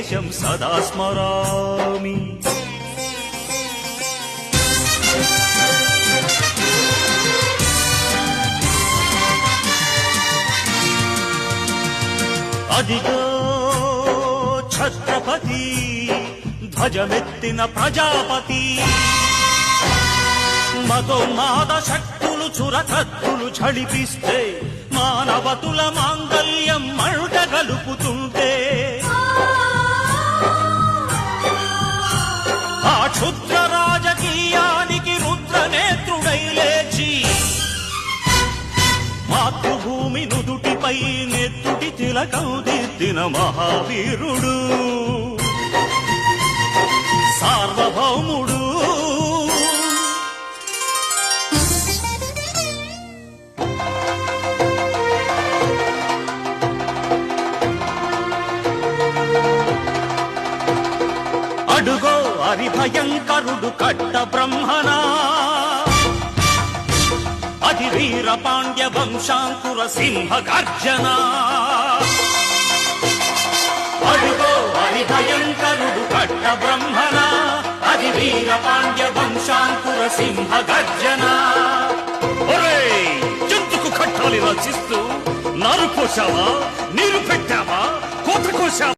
దేశం సదా స్మరామి. అదిగో ఛత్రపతి ధ్వజమెత్తిన ప్రజాపతి, మతోన్మాద శక్తులు చురకత్తులు ఝళిపిస్తే మానవతుల మాంగల్యం మంట గలుపుతుంటే, ఆ క్షుద్ర రాజకీయానికి రుద్రనేత్రుడై లేచి మాతృభూమి నుదుటిపై నెత్తుటి తిలకం దిద్దిన మహావీరుడు సార్వభౌముడు. అడుగో హరిభయంకరుడు కట్ట బ్రహ్మణ, అతి వీర పాండ్య వంశాంకుర సింహ గర్జన. అడుగో హరిభయంకరుడు కట్ట బ్రహ్మణ, అతి వీర పాండ్య వంశాంకుర సింహ గర్జన. జంతుకు కట్టాలి రచిస్తూ నారు కోసావా, నీరు పెట్టావా, కోత కోసావా?